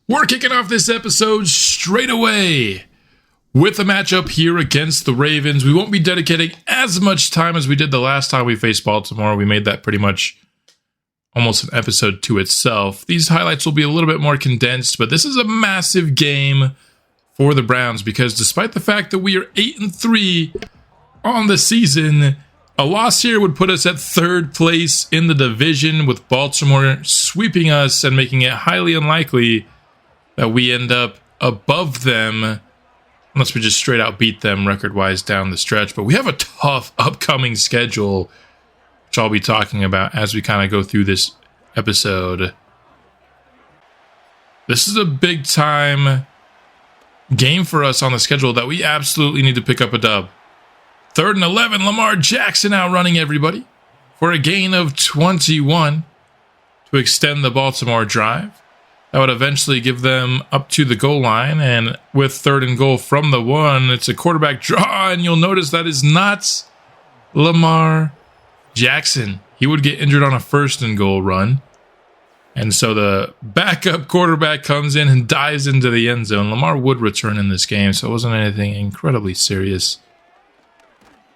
We're kicking off this episode straight away with a matchup here against the Ravens. We won't be dedicating as much time as we did the last time we faced Baltimore. We made that pretty much almost an episode to itself. These highlights will be a little bit more condensed, but this is a massive game for the Browns because despite the fact that we are 8-3 on the season, a loss here would put us at third place in the division, with Baltimore sweeping us and making it highly unlikely that we end up above them unless we just straight out beat them record-wise down the stretch. But we have a tough upcoming schedule, which I'll be talking about as we kind of go through this episode. This is a big-time game for us on the schedule that we absolutely need to pick up a dub. 3rd and 11, Lamar Jackson outrunning everybody for a gain of 21 to extend the Baltimore drive. That would eventually give them up to the goal line, and with 3rd and goal from the 1, it's a quarterback draw, and you'll notice that is not Lamar Jackson. He would get injured on a 1st and goal run, and so the backup quarterback comes in and dives into the end zone. Lamar would return in this game, so it wasn't anything incredibly serious.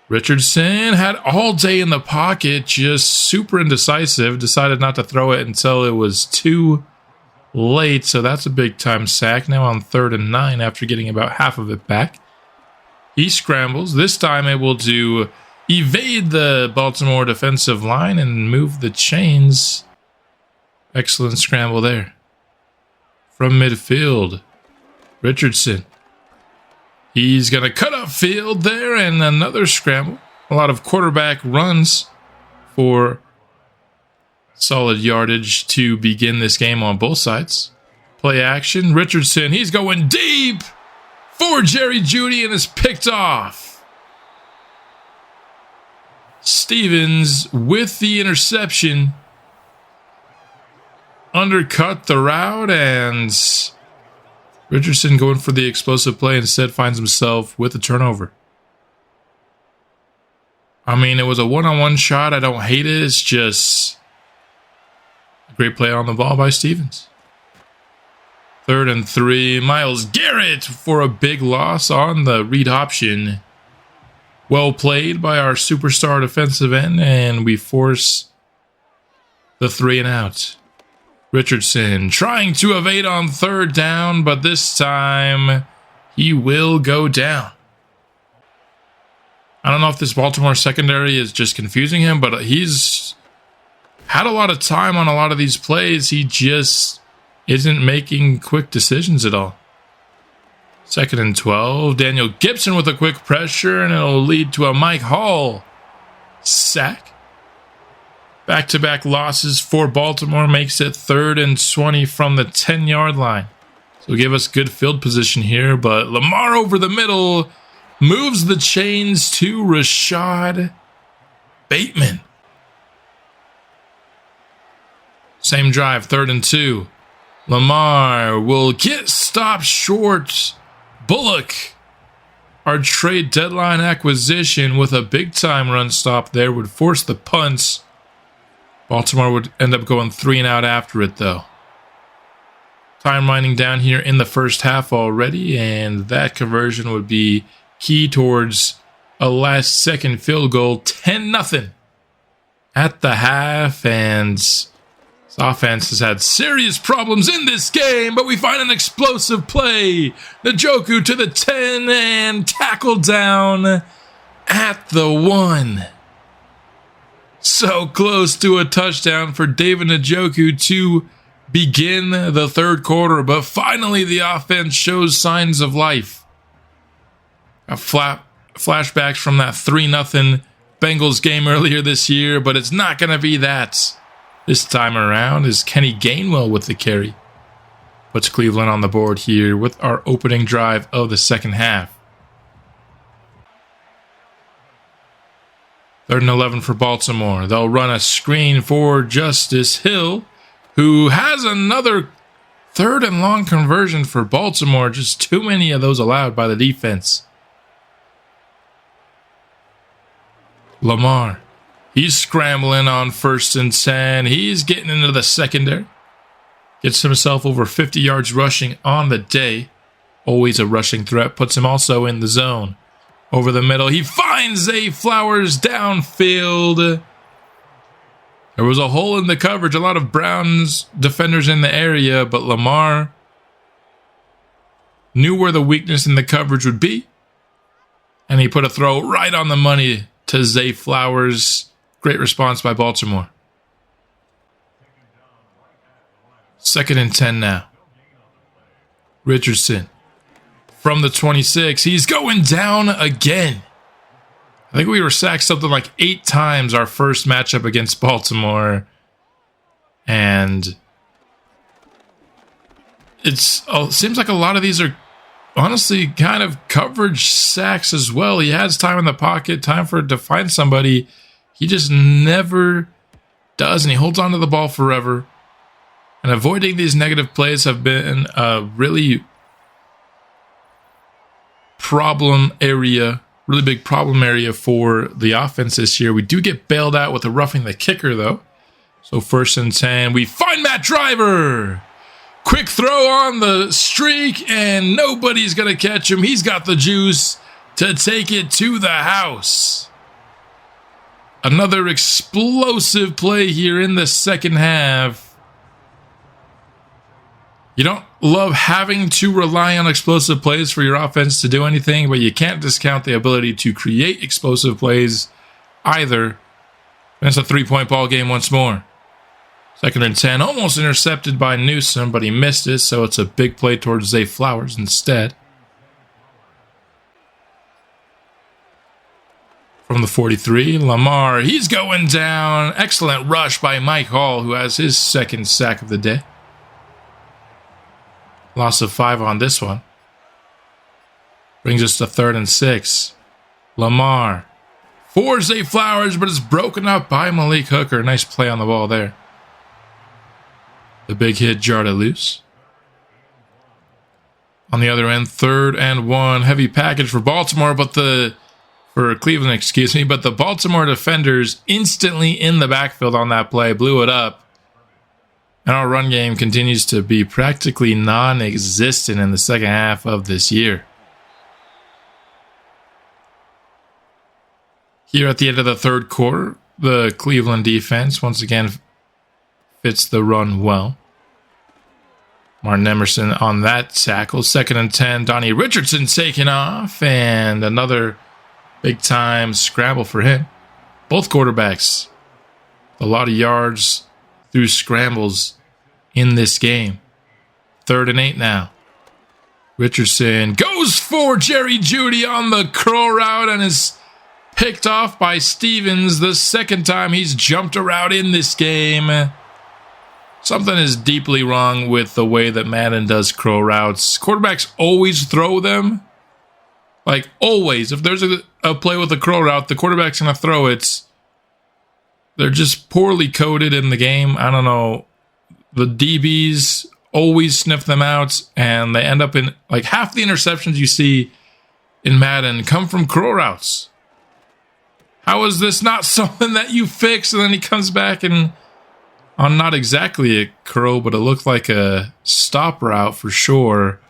Richardson had all day in the pocket, just super indecisive, decided not to throw it until it was too late, so that's a big time sack. Now on 3rd and 9 after getting about half of it back. He scrambles, this time able to evade the Baltimore defensive line and move the chains. Excellent scramble there. From midfield, Richardson. He's going to cut upfield there and another scramble. A lot of quarterback runs for solid yardage to begin this game on both sides. Play action. Richardson, he's going deep for Jerry Jeudy and is picked off. Stevens with the interception. Undercut the route, and Richardson going for the explosive play instead finds himself with a turnover. I mean, it was a one-on-one shot. I don't hate it. It's just a great play on the ball by Stevens. 3rd and 3. Myles Garrett for a big loss on the read option. Well played by our superstar defensive end, and we force the 3 and out. Richardson trying to evade on 3rd down, but this time he will go down. I don't know if this Baltimore secondary is just confusing him, but he's had a lot of time on a lot of these plays. He just isn't making quick decisions at all. 2nd and 12. Daniel Gibson with a quick pressure, and it'll lead to a Mike Hall sack. Back-to-back losses for Baltimore makes it 3rd and 20 from the 10-yard line. So give us good field position here, but Lamar over the middle moves the chains to Rashad Bateman. Same drive, 3rd and 2. Lamar will get stopped short. Bullock, our trade deadline acquisition with a big-time run stop there, would force the punts. Baltimore would end up going 3 and out after it, though. Time winding down here in the first half already, and that conversion would be key towards a last-second field goal, 10-0 at the half, and this offense has had serious problems in this game, but we find an explosive play. Njoku to the 10 and tackled down at the 1. So close to a touchdown for David Njoku to begin the 3rd quarter, but finally the offense shows signs of life. Flashbacks from that 3-0 Bengals game earlier this year, but it's not going to be that. This time around is Kenny Gainwell with the carry. Puts Cleveland on the board here with our opening drive of the second half. 3rd and 11 for Baltimore. They'll run a screen for Justice Hill, who has another 3rd and long conversion for Baltimore. Just too many of those allowed by the defense. Lamar. He's scrambling on 1st and 10. He's getting into the secondary. Gets himself over 50 yards rushing on the day. Always a rushing threat. Puts him also in the zone. Over the middle. He finds Zay Flowers downfield. There was a hole in the coverage. A lot of Browns defenders in the area. But Lamar knew where the weakness in the coverage would be. And he put a throw right on the money to Zay Flowers. Great response by Baltimore. 2nd and 10 now. Richardson from the 26. He's going down again. I think we were sacked something like 8 times our first matchup against Baltimore. And it seems like a lot of these are honestly kind of coverage sacks as well. He has time in the pocket, time to find somebody. He just never does, and he holds on to the ball forever. And avoiding these negative plays have been a really really big problem area for the offense this year. We do get bailed out with a roughing the kicker, though. So 1st and 10, we find Matt Driver. Quick throw on the streak, and nobody's going to catch him. He's got the juice to take it to the house. Another explosive play here in the second half. You don't love having to rely on explosive plays for your offense to do anything, but you can't discount the ability to create explosive plays either. And it's a 3-point ball game once more. 2nd and 10, almost intercepted by Newsome, but he missed it, so it's a big play towards Zay Flowers instead. From the 43, Lamar, he's going down. Excellent rush by Mike Hall, who has his 2nd sack of the day. Loss of 5 on this one. Brings us to 3rd and 6. Lamar. For Zay Flowers, but it's broken up by Malik Hooker. Nice play on the ball there. The big hit jarred it loose. On the other end, 3rd and 1. Heavy package for Baltimore, but for Cleveland, but the Baltimore defenders instantly in the backfield on that play blew it up. And our run game continues to be practically non-existent in the second half of this year. Here at the end of the 3rd quarter, the Cleveland defense once again fits the run well. Martin Emerson on that tackle. 2nd and 10, Donnie Richardson taking off, and another big-time scramble for him. Both quarterbacks, a lot of yards through scrambles in this game. 3rd and 8 now. Richardson goes for Jerry Jeudy on the curl route and is picked off by Stevens the 2nd time he's jumped a route in this game. Something is deeply wrong with the way that Madden does curl routes. Quarterbacks always throw them. Like, always. If there's a play with a curl route, the quarterback's going to throw it. They're just poorly coded in the game. I don't know. The DBs always sniff them out, and they end up in, like, half the interceptions you see in Madden come from curl routes. How is this not something that you fix? And then he comes back and, on not exactly a curl, but it looked like a stop route for sure.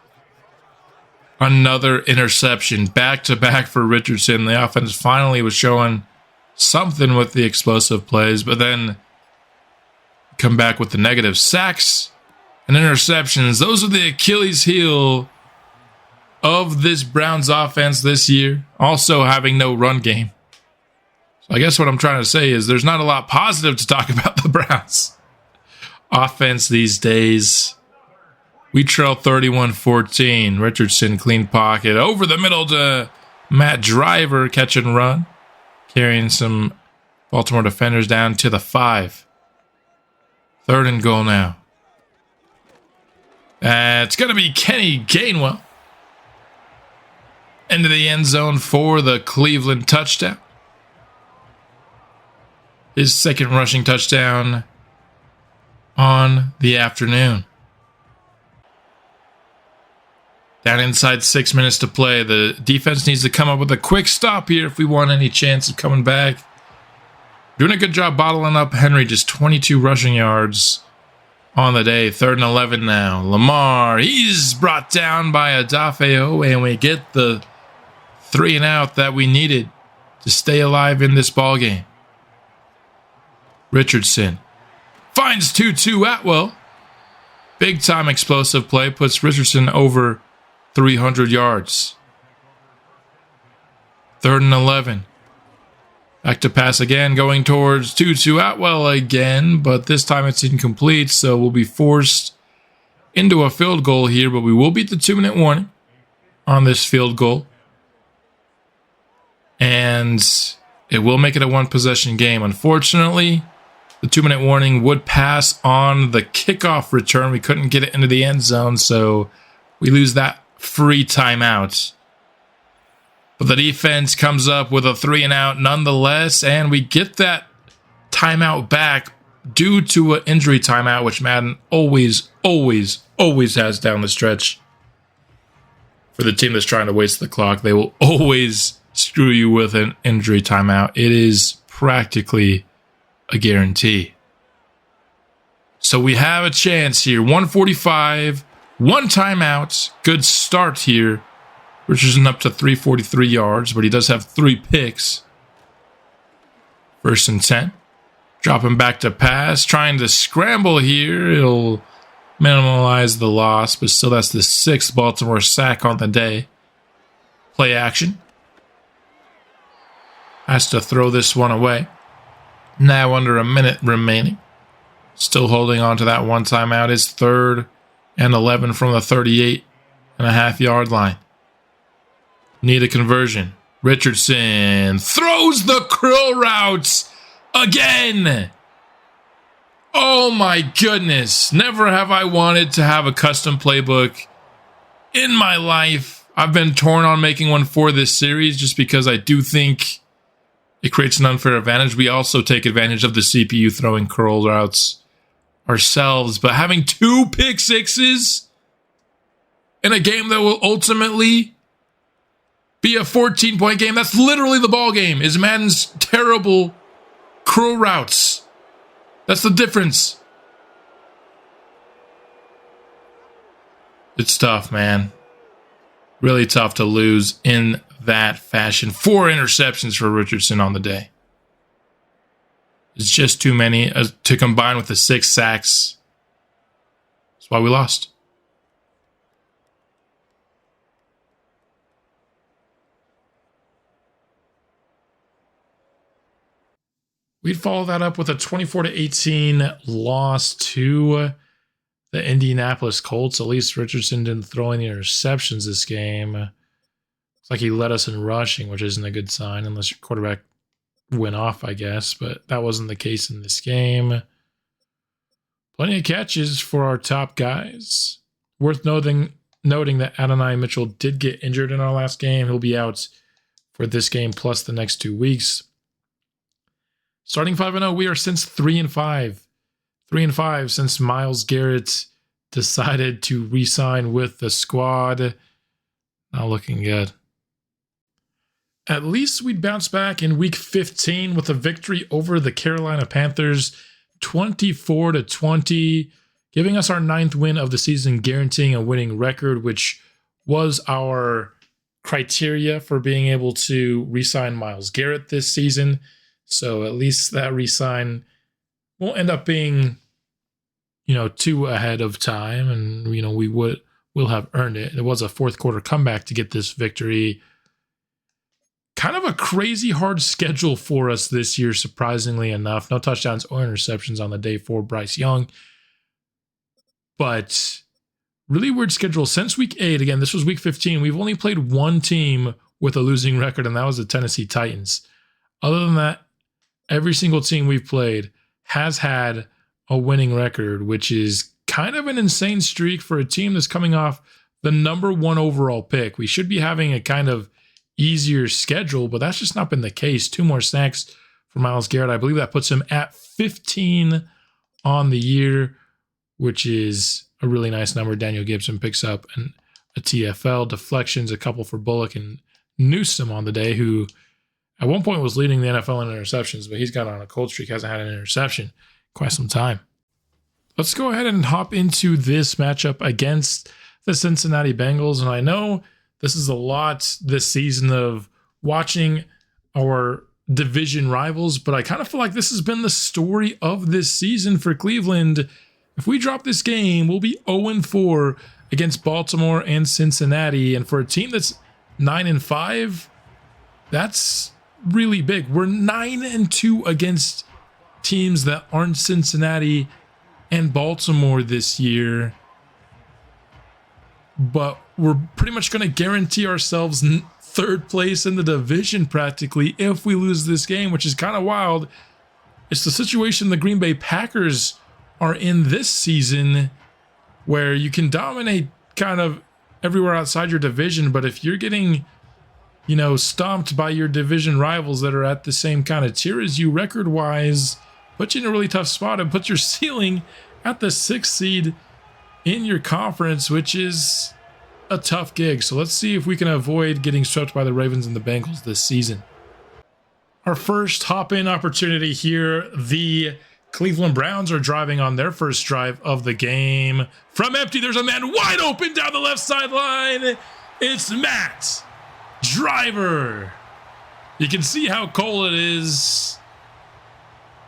Another interception, back-to-back for Richardson. The offense finally was showing something with the explosive plays, but then come back with the negative sacks and interceptions. Those are the Achilles heel of this Browns offense this year. Also having no run game. So I guess what I'm trying to say is there's not a lot positive to talk about the Browns offense these days. We trail 31-14. Richardson, clean pocket. Over the middle to Matt Driver, catch and run. Carrying some Baltimore defenders down to the 5. 3rd and goal now. It's going to be Kenny Gainwell. Into the end zone for the Cleveland touchdown. His 2nd rushing touchdown on the afternoon. Down inside 6 minutes to play. The defense needs to come up with a quick stop here if we want any chance of coming back. Doing a good job bottling up Henry, just 22 rushing yards on the day. 3rd and 11 now. Lamar, he's brought down by Adafeo, and we get the 3 and out that we needed to stay alive in this ball game. Richardson finds Tutu Atwell. Big time explosive play puts Richardson over 300 yards. 3rd and 11. Back to pass again, going towards Tutu Atwell again, but this time it's incomplete, so we'll be forced into a field goal here, but we will beat the 2-minute warning on this field goal. And it will make it a 1-possession game. Unfortunately, the 2-minute warning would pass on the kickoff return. We couldn't get it into the end zone, so we lose that free timeout. But the defense comes up with a 3 and out nonetheless, and we get that timeout back due to an injury timeout, which Madden always has down the stretch. For the team that's trying to waste the clock, they will always screw you with an injury timeout. It is practically a guarantee. So we have a chance here. 145, 1 timeout. Good start here. Richardson up to 343 yards, but he does have 3 picks. 1st and 10. Dropping back to pass. Trying to scramble here. It'll minimize the loss, but still that's the 6th Baltimore sack on the day. Play action. Has to throw this one away. Now under a minute remaining. Still holding on to that 1 timeout. It's 3rd and 11 from the 38.5-yard line. Need a conversion. Richardson throws the curl routes again. Oh my goodness. Never have I wanted to have a custom playbook in my life. I've been torn on making one for this series just because I do think it creates an unfair advantage. We also take advantage of the CPU throwing curl routes ourselves. But having 2 pick sixes in a game that will ultimately be a 14-point game. That's literally the ball game, is Madden's terrible curl routes. That's the difference. It's tough, man. Really tough to lose in that fashion. 4 interceptions for Richardson on the day. It's just too many to combine with the 6 sacks. That's why we lost. We'd follow that up with a 24-18 loss to the Indianapolis Colts. At least Richardson didn't throw any interceptions this game. Looks like he led us in rushing, which isn't a good sign unless your quarterback went off, I guess. But that wasn't the case in this game. Plenty of catches for our top guys. Worth noting that Adonai Mitchell did get injured in our last game. He'll be out for this game plus the next 2 weeks. Starting 5-0, we are since 3-5. 3-5 since Myles Garrett decided to re-sign with the squad. Not looking good. At least we'd bounce back in week 15 with a victory over the Carolina Panthers, 24-20, giving us our 9th win of the season, guaranteeing a winning record, which was our criteria for being able to re-sign Myles Garrett this season. So at least that re-sign won't end up being, 2 ahead of time, and we'll have earned it. It was a 4th quarter comeback to get this victory. Kind of a crazy hard schedule for us this year, surprisingly enough. No touchdowns or interceptions on the day for Bryce Young. But really weird schedule. Since week 8, again, this was week 15, we've only played 1 team with a losing record, and that was the Tennessee Titans. Other than that, every single team we've played has had a winning record, which is kind of an insane streak for a team that's coming off the number 1 overall pick. We should be having a kind of easier schedule, but that's just not been the case. 2 more sacks for Myles Garrett. I believe that puts him at 15 on the year, which is a really nice number. Daniel Gibson picks up a TFL. Deflections, a couple for Bullock and Newsome on the day, who at one point was leading the NFL in interceptions, but he's got on a cold streak, hasn't had an interception in quite some time. Let's go ahead and hop into this matchup against the Cincinnati Bengals. And I know this is a lot this season of watching our division rivals, but I kind of feel like this has been the story of this season for Cleveland. If we drop this game, we'll be 0-4 against Baltimore and Cincinnati. And for a team that's 9-5, that's really big. We're 9-2 against teams that aren't Cincinnati and Baltimore this year. But we're pretty much going to guarantee ourselves third place in the division practically if we lose this game, which is kind of wild. It's the situation the Green Bay Packers are in this season where you can dominate kind of everywhere outside your division, but if you're getting, you know, stomped by your division rivals that are at the same kind of tier as you record-wise, puts you in a really tough spot and puts your ceiling at the 6th seed in your conference, which is a tough gig. So let's see if we can avoid getting swept by the Ravens and the Bengals this season. Our first hop-in opportunity here, the Cleveland Browns are driving on their first drive of the game. From empty, there's a man wide open down the left sideline. It's Matt Driver. You can see how cold it is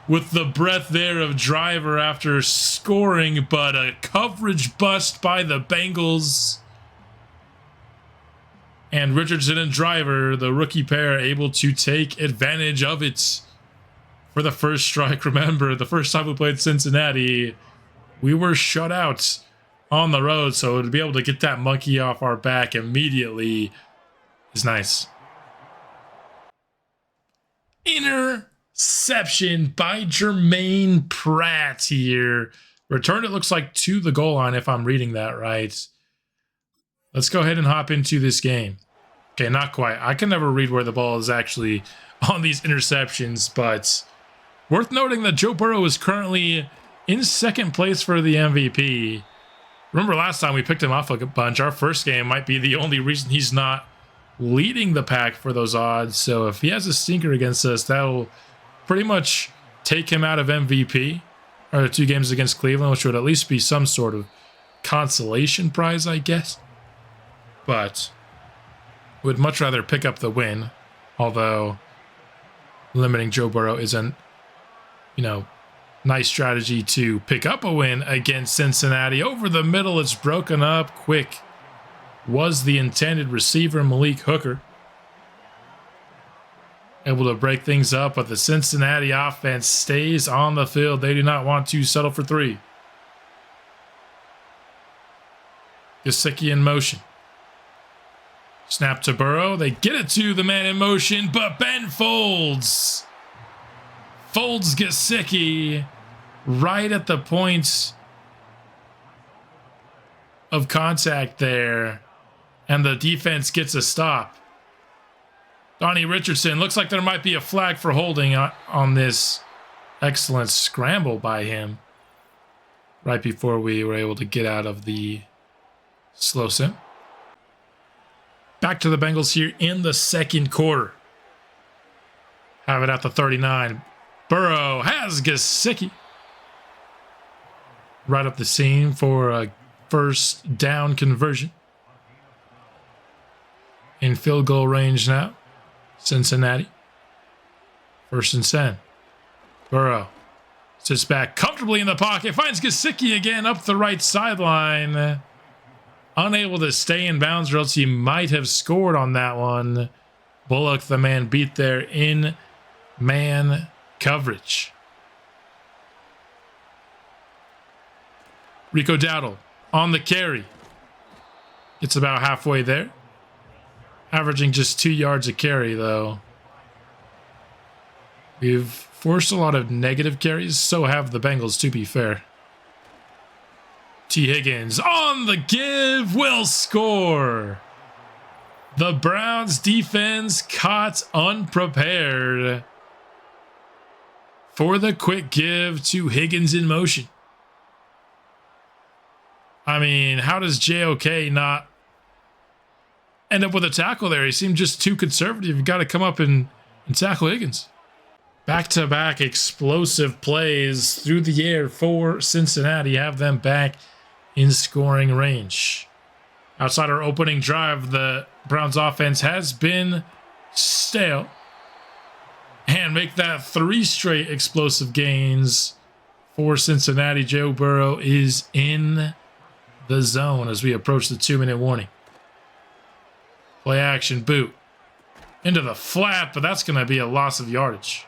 with the breath there of Driver after scoring, but a coverage bust by the Bengals. And Richardson and Driver, the rookie pair, able to take advantage of it for the first strike. Remember, the first time we played Cincinnati, we were shut out on the road, so to be able to get that monkey off our back immediately is nice. Interception by Jermaine Pratt here. Returned, it looks like, to the goal line, if I'm reading that right. Let's go ahead and hop into this game. Okay, not quite. I can never read where the ball is actually on these interceptions, but worth noting that Joe Burrow is currently in second place for the MVP. Remember last time we picked him off like a bunch. Our first game might be the only reason he's not leading the pack for those odds. So if he has a stinker against us, that'll pretty much take him out of MVP, or the 2 games against Cleveland, which would at least be some sort of consolation prize, I guess. But would much rather pick up the win, although limiting Joe Burrow isn't, you know, nice strategy to pick up a win against Cincinnati. Over the middle, it's broken up quick. Was the intended receiver, Malik Hooker. Able to break things up, but the Cincinnati offense stays on the field. They do not want to settle for 3. Gesicki in motion. Snap to Burrow. They get it to the man in motion, but Ben folds Gesicki right at the point of contact there, and the defense gets a stop. Donnie Richardson, looks like there might be a flag for holding on this excellent scramble by him right before we were able to get out of the slow sim. Back to the Bengals here in the second quarter. Have it at the 39. Burrow has Gesicki right up the seam for a first down conversion. In field goal range now, Cincinnati. 1st and 10. Burrow sits back comfortably in the pocket, finds Gesicki again up the right sideline. Unable to stay in bounds, or else he might have scored on that one. Bullock, the man beat there in man coverage. Rico Dowdle on the carry. It's about halfway there. Averaging just 2 yards a carry, though. We've forced a lot of negative carries, so have the Bengals, to be fair. T. Higgins on the give will score. The Browns defense caught unprepared for the quick give to Higgins in motion. I mean, how does JOK not end up with a tackle there? He seemed just too conservative. You've got to come up and tackle Higgins. Back-to-back explosive plays through the air for Cincinnati have them back in scoring range. Outside our opening drive, the Browns offense has been stale. And make that 3 straight explosive gains for Cincinnati. Joe Burrow is in the zone as we approach the 2-minute warning. Play action, boot. Into the flat, but that's going to be a loss of yardage.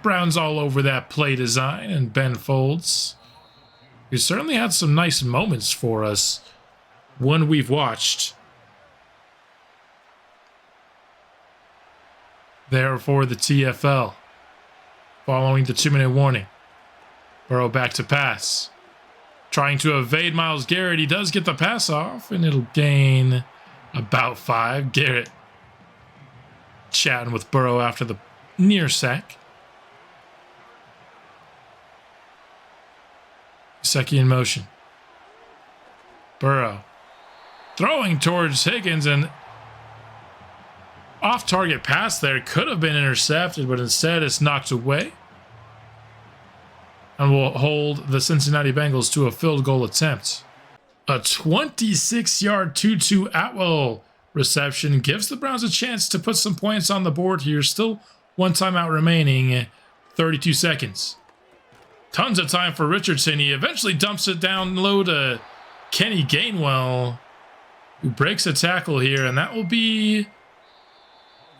Browns all over that play design, and Ben Folds, who certainly had some nice moments for us when we've watched. There for the TFL. Following the 2-minute warning. Burrow back to pass. Trying to evade Myles Garrett. He does get the pass off, and it'll gain about 5. Garrett chatting with Burrow after the near sack. Gesicki in motion. Burrow throwing towards Higgins, and off-target pass there could have been intercepted, but instead it's knocked away. And will hold the Cincinnati Bengals to a field goal attempt. A 26-yard Tutu Atwell reception gives the Browns a chance to put some points on the board here. Still one timeout remaining, 32 seconds. Tons of time for Richardson. He eventually dumps it down low to Kenny Gainwell, who breaks a tackle here, and that will be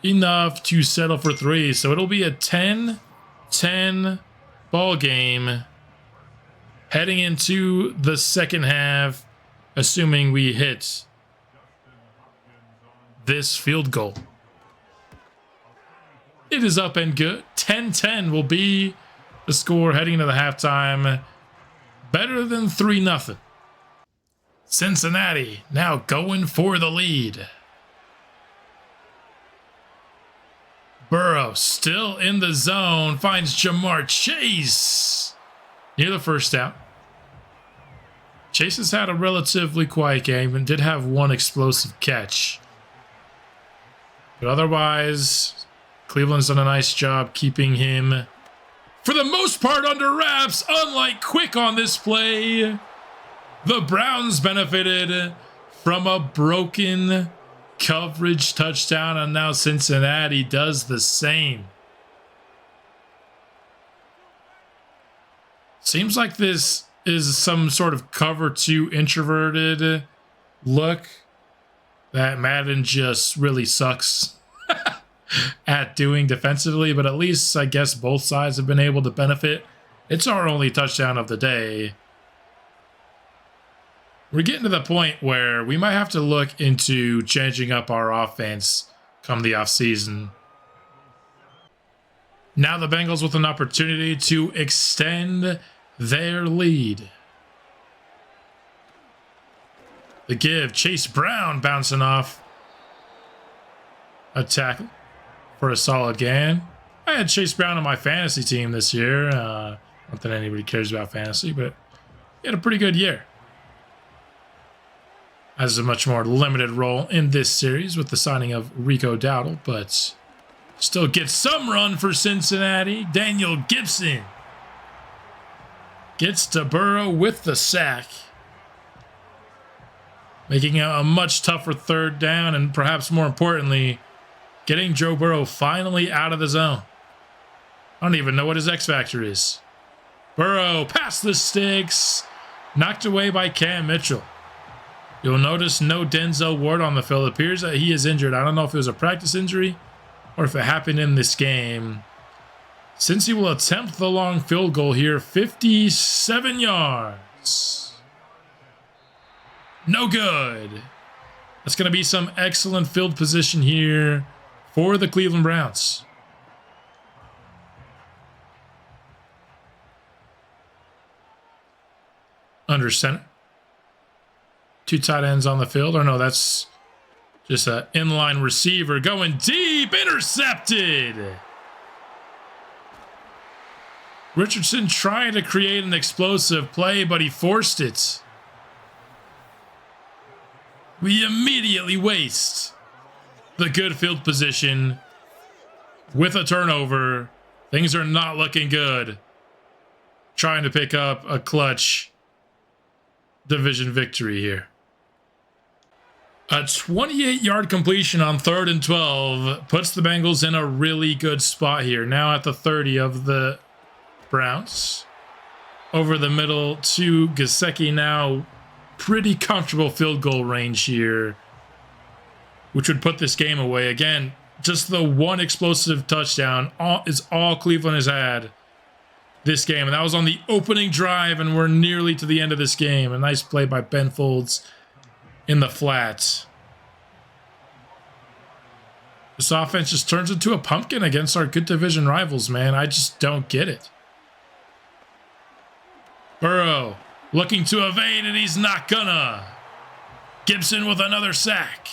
enough to settle for 3. So it'll be a 10-10 ball game heading into the second half, assuming we hit this field goal. It is up and good. 10-10 will be the score heading into the halftime. Better than 3-0. Cincinnati now going for the lead. Burrow still in the zone, finds Jamar Chase near the first down. Chase has had a relatively quiet game and did have one explosive catch. But otherwise, Cleveland's done a nice job keeping him, for the most part, under wraps. Unlike Quick on this play, the Browns benefited from a broken coverage touchdown, and now Cincinnati does the same. Seems like this is some sort of cover 2 introverted look that Madden just really sucks at doing defensively, but at least I guess both sides have been able to benefit. It's our only touchdown of the day. We're getting to the point where we might have to look into changing up our offense come the offseason. Now the Bengals with an opportunity to extend their lead. The give, Chase Brown bouncing off a tackle for a solid gain. I had Chase Brown on my fantasy team this year. Not that anybody cares about fantasy, but he had a pretty good year. Has a much more limited role in this series with the signing of Rico Dowdle, but still gets some run for Cincinnati. Daniel Gibson gets to Burrow with the sack, making it a much tougher third down, and perhaps more importantly, getting Joe Burrow finally out of the zone. I don't even know what his X factor is. Burrow past the sticks, knocked away by Cam Mitchell. You'll notice no Denzel Ward on the field. It appears that he is injured. I don't know if it was a practice injury or if it happened in this game. Since he will attempt the long field goal here, 57 yards. No good. That's going to be some excellent field position here for the Cleveland Browns. Under center. 2 tight ends on the field. Or no, that's just an inline receiver going deep. Intercepted. Richardson trying to create an explosive play, but he forced it. We immediately waste the good field position with a turnover Things are not looking good. Trying to pick up a clutch division victory here. A 28-yard completion on 3rd and 12 puts the Bengals in a really good spot here. Now at the 30 of the Browns. Over the middle to Gesicki. Now pretty comfortable field goal range here, which would put this game away. Again, just the one explosive touchdown is all Cleveland has had this game. And that was on the opening drive, and we're nearly to the end of this game. A nice play by Ben Folds in the flats. This offense just turns into a pumpkin against our good division rivals, man. I just don't get it. Burrow looking to evade, and he's not gonna. Gibson with another sack.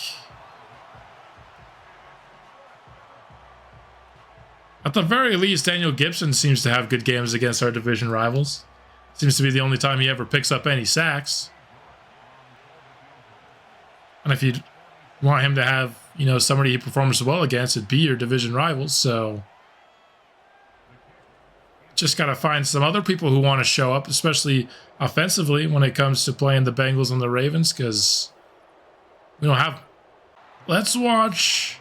At the very least, Daniel Gibson seems to have good games against our division rivals. Seems to be the only time he ever picks up any sacks. And if you want him to have, you know, somebody he performs well against, it'd be your division rivals. So just got to find some other people who want to show up, especially offensively when it comes to playing the Bengals and the Ravens, because we don't have... Let's watch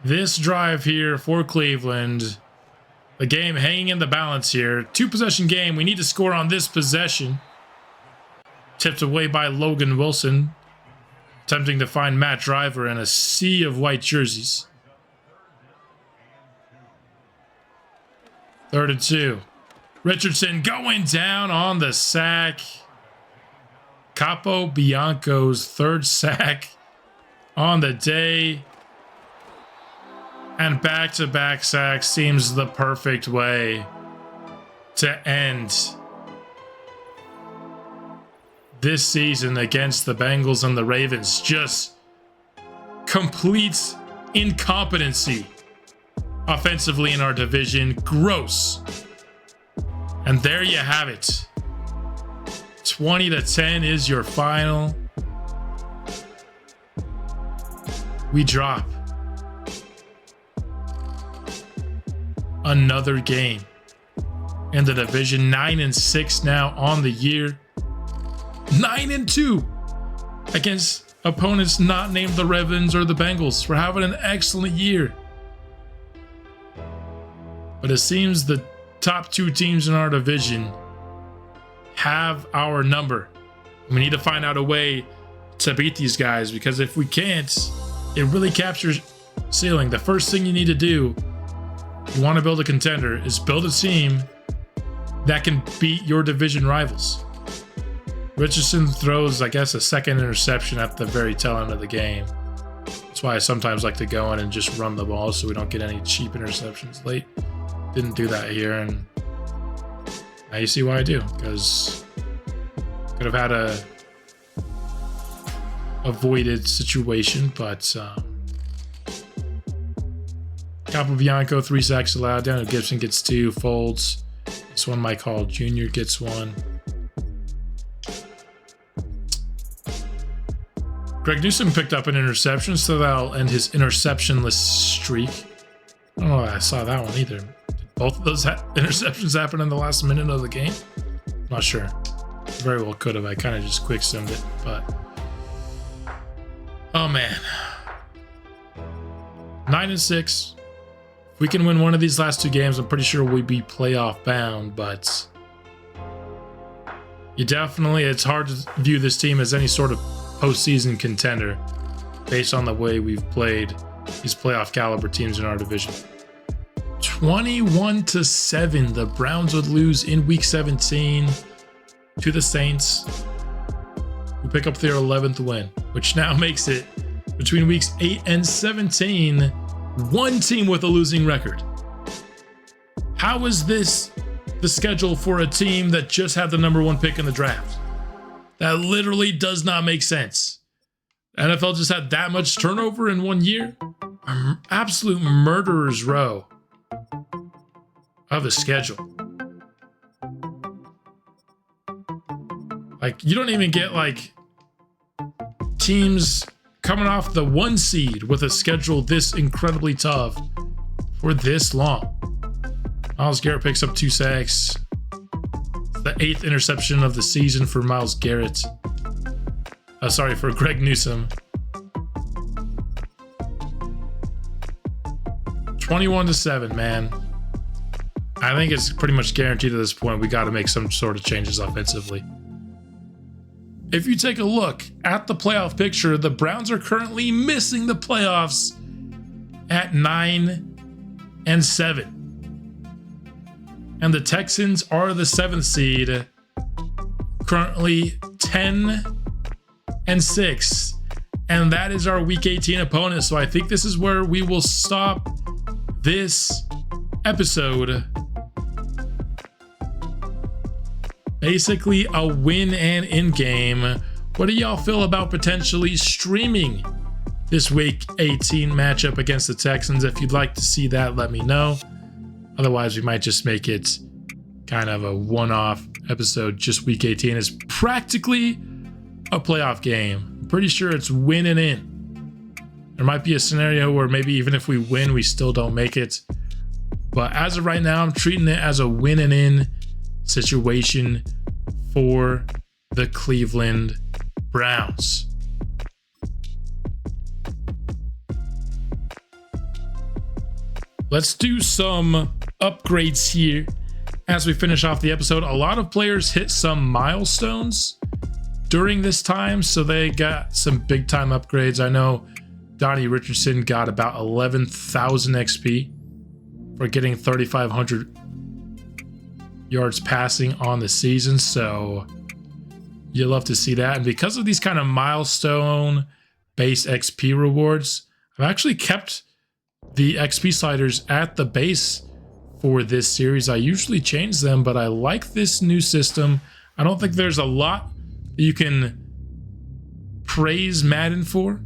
this drive here for Cleveland. The game hanging in the balance here. 2-possession game. We need to score on this possession. Tipped away by Logan Wilson. Attempting to find Matt Driver in a sea of white jerseys. 3rd and 2. Richardson going down on the sack. Capo Bianco's 3rd sack on the day. And back-to-back sacks seems the perfect way to end this season against the Bengals and the Ravens. Just complete incompetency offensively in our division. Gross. And there you have it. 20-10 is your final. We drop another game in the division. 9-6 now on the year. 9-2 against opponents not named the Ravens or the Bengals. We're having an excellent year. But it seems the top 2 teams in our division have our number. We need to find out a way to beat these guys, because if we can't, it really captures ceiling. The first thing you need to do, you want to build a contender, is build a team that can beat your division rivals. Richardson throws, I guess, a 2nd interception at the very tail end of the game. That's why I sometimes like to go in and just run the ball so we don't get any cheap interceptions late. Didn't do that here, and now you see why I do, because could have had a avoided situation, but Capobianco 3 sacks allowed. Daniel Gibson gets 2. Folds. This one, Mike Hall Jr. gets 1. Greg Newsom picked up an interception, so that'll end his interceptionless streak. I don't know if I saw that one either. Did both of those interceptions happen in the last minute of the game? Not sure. Very well could have. I kind of just quick simmed it, but... Oh, man. 9-6. If we can win one of these last 2 games, I'm pretty sure we'd be playoff bound, but... It's hard to view this team as any sort of postseason contender based on the way we've played these playoff caliber teams in our division. 21-7, the Browns would lose in week 17 to the Saints, who pick up their 11th win, which now makes it, between weeks 8 and 17, one team with a losing record. How is this the schedule for a team that just had the number 1 pick in the draft? That literally does not make sense. NFL just had that much turnover in 1 year. Absolute murderer's row of a schedule. Like, you don't even get, like, teams coming off the 1 seed with a schedule this incredibly tough for this long. Myles Garrett picks up 2 sacks. The 8th interception of the season for Myles Garrett. For Greg Newsome. 21-7, man. I think it's pretty much guaranteed at this point we got to make some sort of changes offensively. If you take a look at the playoff picture, the Browns are currently missing the playoffs at 9-7. And the Texans are the 7th seed, currently 10-6. And that is our Week 18 opponent. So I think this is where we will stop this episode. Basically a win and in game. What do y'all feel about potentially streaming this Week 18 matchup against the Texans? If you'd like to see that, let me know. Otherwise, we might just make it kind of a one-off episode. Just Week 18 is practically a playoff game. I'm pretty sure it's win and in. There might be a scenario where maybe even if we win, we still don't make it. But as of right now, I'm treating it as a win and in situation for the Cleveland Browns. Let's do some upgrades here as we finish off the episode. A lot of players hit some milestones during this time, so they got some big time upgrades. I know Donnie Richardson got about 11,000 XP for getting 3,500 yards passing on the season, so you love to see that. And because of these kind of milestone base XP rewards, I've actually kept the XP sliders at the base for this series. I usually change them, but I like this new system. I don't think there's a lot that you can praise Madden for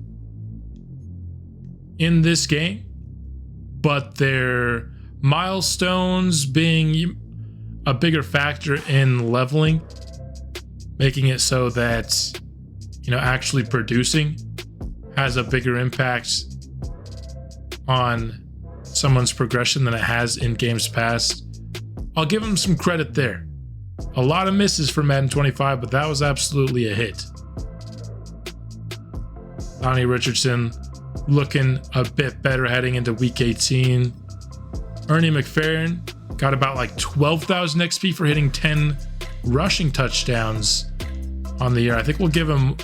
in this game, but their milestones being a bigger factor in leveling, making it so that, actually producing has a bigger impact on someone's progression than it has in games past. I'll give him some credit there. A lot of misses for Madden 25, but that was absolutely a hit. Donnie Richardson looking a bit better heading into Week 18. Ernie McFerrin got about like 12,000 XP for hitting 10 rushing touchdowns on the year. I think we'll give him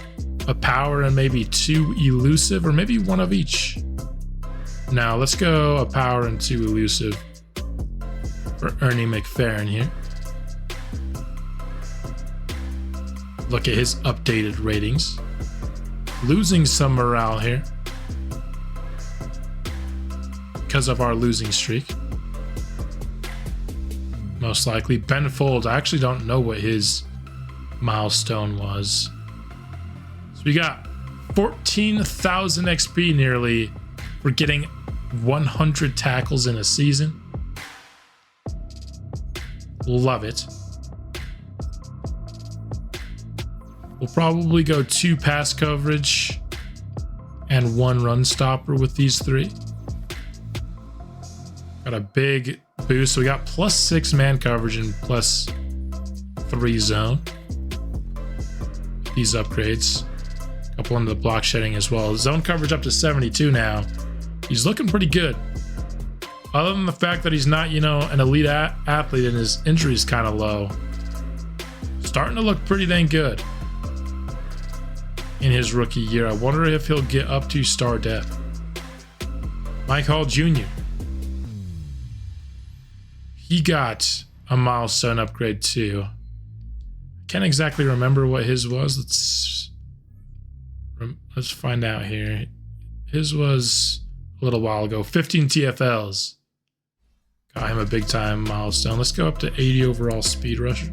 a power and maybe 2 elusive, or maybe 1 of each. Now let's go a power and 2 elusive for Ernie McFerrin here. Look at his updated ratings. Losing some morale here because of our losing streak. Most likely. Ben Folds, I actually don't know what his milestone was. So we got 14,000 XP nearly. We're getting 100 tackles in a season. Love it. We'll probably go 2 pass coverage and 1 run stopper with these 3. Got a big boost. So we got +6 man coverage and +3 zone. These upgrades. A couple into the block shedding as well. Zone coverage up to 72 now. He's looking pretty good. Other than the fact that he's not, an elite athlete and his injury is kind of low. Starting to look pretty dang good in his rookie year. I wonder if he'll get up to star depth. Mike Hall Jr. He got a milestone upgrade too. Can't exactly remember what his was. Let's find out here. His was a little while ago. 15 TFLs. Got him a big time milestone. Let's go up to 80 overall speed rusher.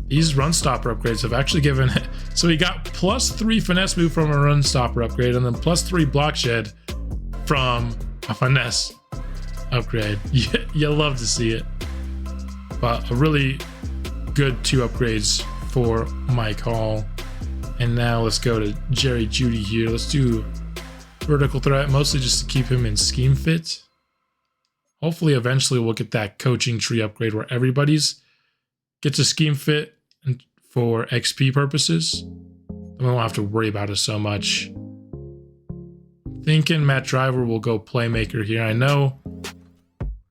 These run stopper upgrades have actually given... So he got +3 finesse move from a run stopper upgrade, and then +3 block shed from a finesse upgrade. You love to see it. But a really good 2 upgrades for Mike Hall. And now let's go to Jerry Jeudy here. Let's do vertical threat, mostly just to keep him in scheme fit. hopefully eventually we'll get that coaching tree upgrade where everybody's gets a scheme fit for XP purposes. Then we won't have to worry about it so much. Thinking Matt Driver will go playmaker here. I know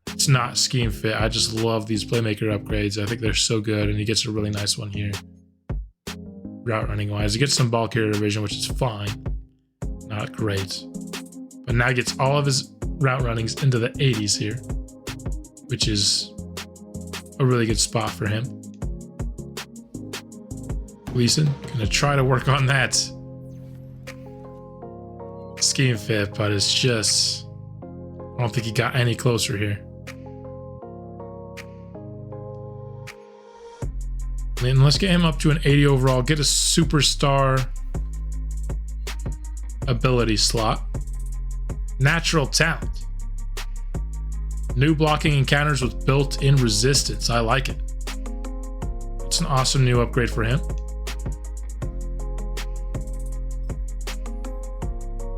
it's not scheme fit. I just love these playmaker upgrades. I think they're so good, and he gets a really nice one here. Route running wise, he gets some ball carrier division, which is fine. Not great. But now he gets all of his route runnings into the 80s here, which is a really good spot for him. Gleason, gonna try to work on that scheme fit, but it's just, I don't think he got any closer here. And let's get him up to an 80 overall, get a superstar ability slot. Natural talent. New blocking encounters with built-in resistance. I like it. It's an awesome new upgrade for him.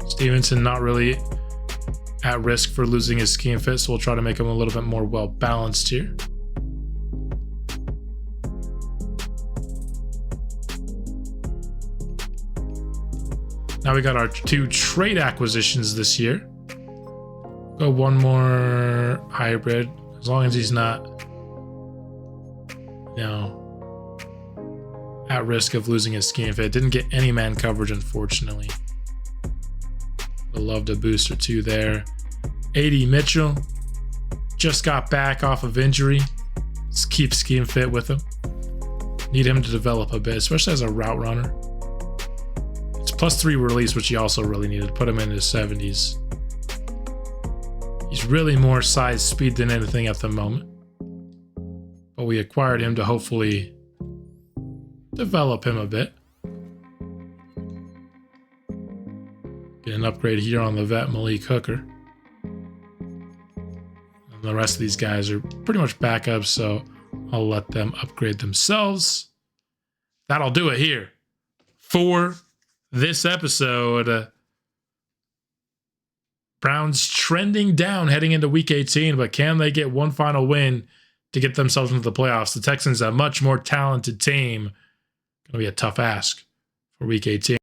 Stevenson not really at risk for losing his scheme fit, so we'll try to make him a little bit more well-balanced here. Now we got our 2 trade acquisitions this year. Go one more hybrid, as long as he's not, at risk of losing his scheme fit. Didn't get any man coverage, unfortunately. Would love a booster 2 there. 80 Mitchell just got back off of injury. Let's keep scheme fit with him. Need him to develop a bit, especially as a route runner. +3 release, which he also really needed. Put him in his 70s. He's really more size speed than anything at the moment. But we acquired him to hopefully develop him a bit. Get an upgrade here on the vet Malik Hooker. And the rest of these guys are pretty much backups, so I'll let them upgrade themselves. That'll do it here for this episode. Browns trending down heading into week 18, but can they get one final win to get themselves into the playoffs? The Texans, a much more talented team. Going to be a tough ask for week 18.